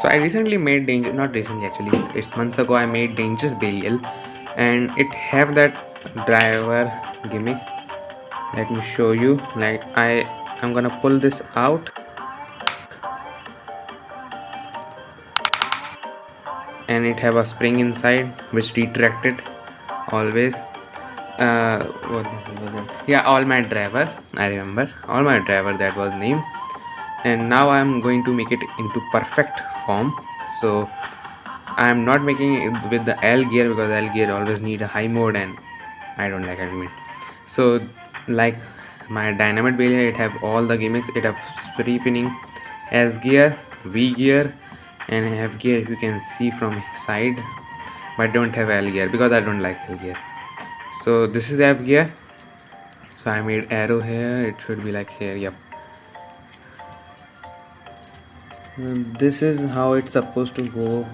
So I recently made not recently actually, it's months ago I made Dangerous Belial, and it have that driver gimmick. Let me show you. Like I'm gonna pull this out, and it have a spring inside which retract it always. What was it? Yeah, All My Driver. I remember All My Driver, that was name. And now I'm going to make it into perfect form. So I'm not making it with the L gear because L gear always need a high mode and I don't like it. So like my dynamite Belial, it have all the gimmicks. It have free spinning, S gear, V gear, and I have gear if you can see from side, but don't have L gear because I don't like L gear. So this is F gear. So I made arrow here. It should be like here. Yep. This is how it's supposed to go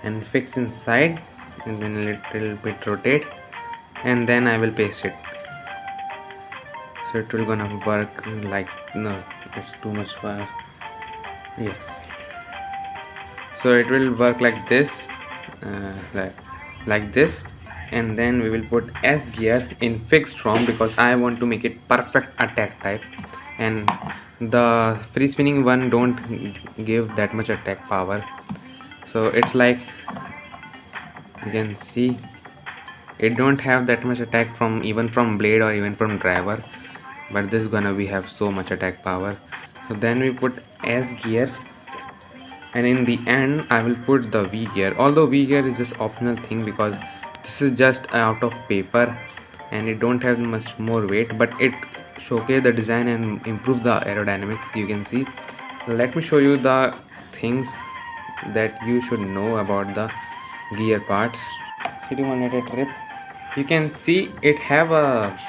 and fix inside, and then a little bit rotate, and then I will paste it. So it will gonna work like, no, it's too much for, yes. So it will work like this, like this, and then we will put S gear in fixed form because I want to make it perfect attack type, and the free spinning one don't give that much attack power. So it's like you can see it don't have that much attack from even from blade or even from driver, but this is gonna be have so much attack power. So then we put S gear, and in the end I will put the V gear, although V gear is just optional thing because this is just out of paper and it don't have much more weight, but it showcase the design and improve the aerodynamics. You can see, let me show you the things that you should know about the gear parts. 1 trip, you can see it have a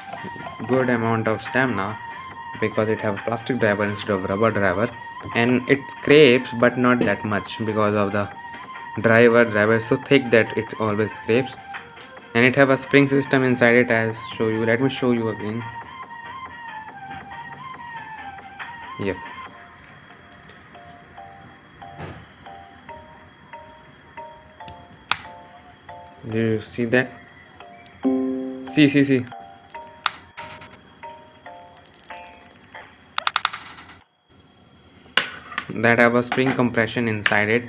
good amount of stamina because it have plastic driver instead of rubber driver, and it scrapes but not that much because of the driver is so thick that it always scrapes, and it have a spring system inside it. As show you, let me show you again. Yep. Do you see that? See. That have a spring compression inside it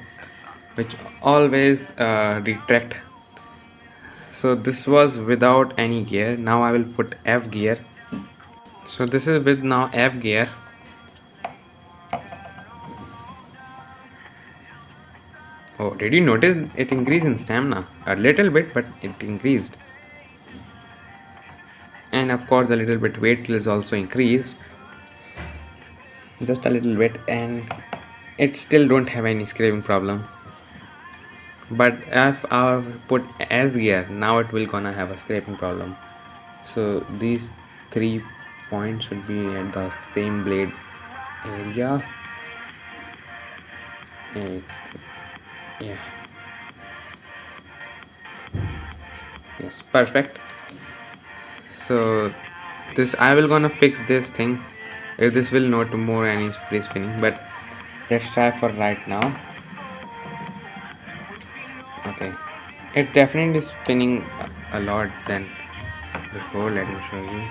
which always retract. So this was without any gear. Now I will put F gear. So this is with now F gear. Oh, did you notice it increased in stamina? A little bit, but it increased. And of course a little bit weight is also increased. Just a little bit, and it still don't have any scraping problem. But if I put S gear, now it will gonna have a scraping problem. So these 3 points should be at the same blade area. And yeah, yes, perfect. So this I will gonna fix this thing. If this will not more any free spinning, but let's try for right now. Okay, it definitely is spinning a lot than before. Let me show you.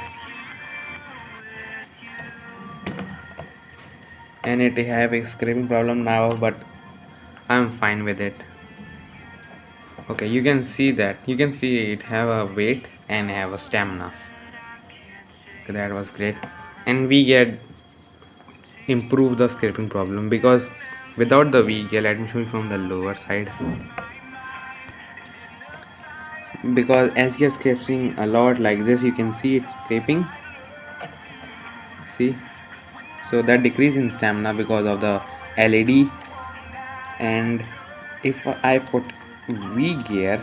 And it have a scraping problem now, but I'm fine with it. Okay, you can see it have a weight and have a stamina. Okay, that was great. And we get improve the scraping problem because without the V gear, let me show you from the lower side, because as you're scraping a lot like this, you can see it's scraping. See, so that decrease in stamina because of the LED. And if I put V gear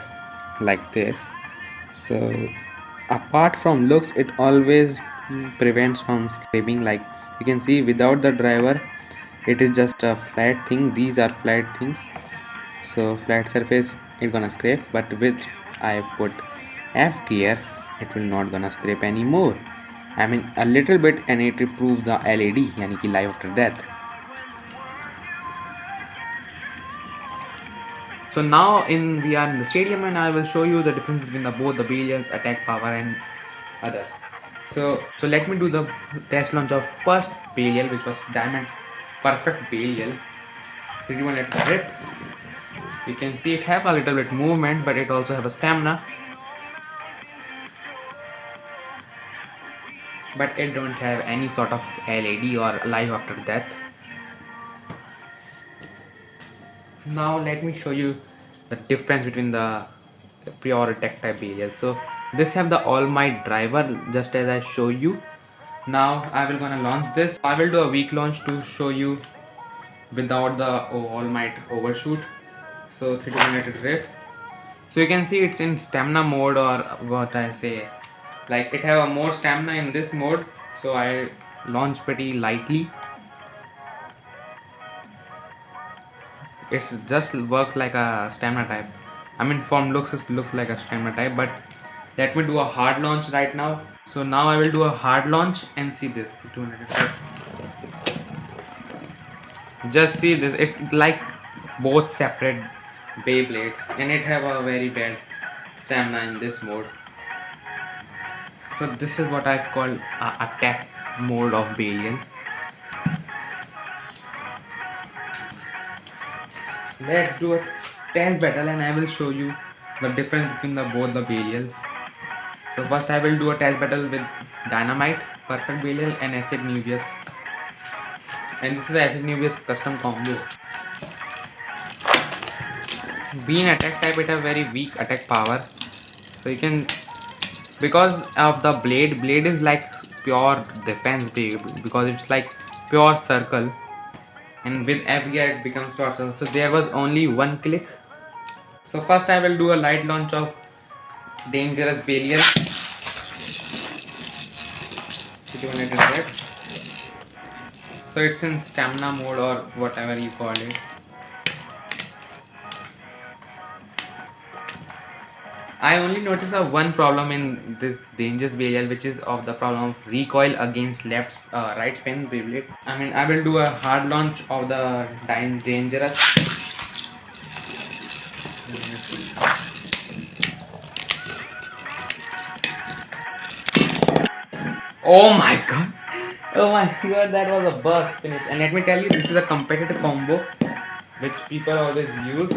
like this, so apart from looks, it always prevents from scraping. Like you can see without the driver, it is just a flat thing. These are flat things, so flat surface it gonna scrape, but with I put F gear, it will not gonna scrape anymore. I mean a little bit, and it improves the LED, yani ki life after death. So now we are in the stadium, and I will show you the difference between both the Belial's attack power and others. So let me do the test launch of first Belial, which was Diamond Perfect Belial. So you want to hit. You can see it have a little bit movement, but it also have a stamina. But it don't have any sort of LED or life after death. Now let me show you the difference between the pure attack type Belial. So this have the All Might driver, just as I show you. Now I will gonna launch this. I will do a weak launch to show you without the All Might overshoot. So 3 United Rift. So you can see it's in stamina mode, or what I say, like it have a more stamina in this mode. So I launch pretty lightly. It's just works like a stamina type. I mean, from looks it looks like a stamina type, but let me do a hard launch right now. So now I will do a hard launch and see this. Just see this. It's like both separate Beyblades, and it have a very bad stamina in this mode. So this is what I call attack mode of Belial. Let's do a test battle, and I will show you the difference between both the Belials. So first I will do a test battle with Dynamite, Perfect Belial, and Acid Nubius. And this is Acid Nubius custom combo. Being attack type, it have very weak attack power. So you can, because of the blade is like pure defense, because it's like pure circle, and with F gear it becomes pure circle. So there was only one click. So first I will do a light launch of Dangerous Belial. So it's in stamina mode, or whatever you call it. I only noticed one problem in this Dangerous Belial, which is of the problem of recoil against right spin Beyblade. I mean, I will do a hard launch of the Dangerous. Oh my god! Oh my god, that was a burst finish. And let me tell you, this is a competitive combo which people always use.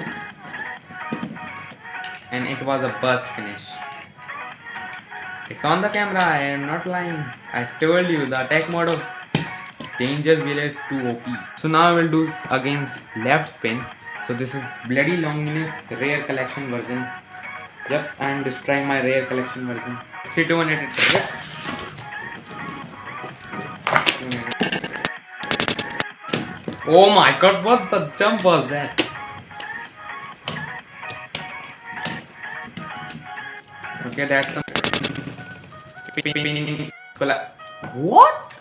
And it was a burst finish. It's on the camera, I am not lying. I told you the attack mode of Dangerous Belial is too OP. So now I will do against left spin. So this is Bloody Longinus rare collection version. Yep, I am destroying my rare collection version. 3 2 1 8. Oh my god, what the jump was that? Okay, that's some. What?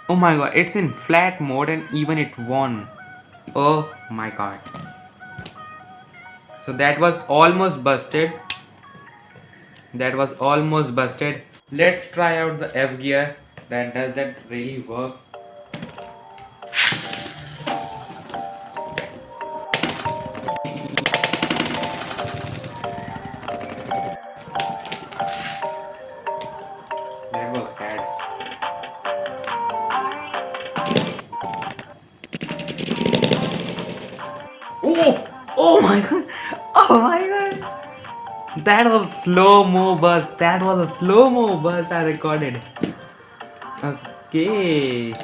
Oh my god, it's in flat mode and even it won. Oh my god. So that was almost busted. Let's try out the F gear. Does that really work? That was bad. Oh my god. Oh my god. That was slow-mo burst. I recorded. Okay.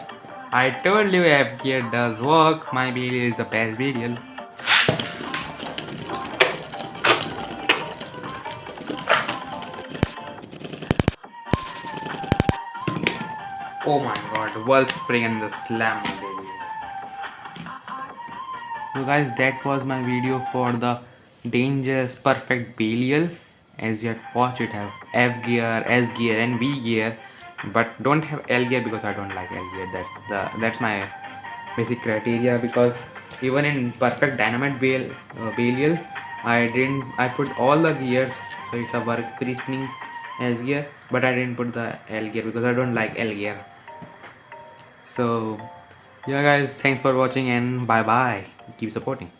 I told you F gear does work. My Belial is the best Belial. Oh my god, World Spring and the Slam Belial. So guys, that was my video for the Dangerous Perfect Belial. As you have watched, it have F gear, S gear and V gear, but don't have L gear because I don't like L gear. That's my basic criteria, because even in Perfect Dynamite Belial, I put all the gears. So it's a work free spinning S gear, but I didn't put the L gear because I don't like L gear. So yeah guys, thanks for watching and bye bye. Keep supporting.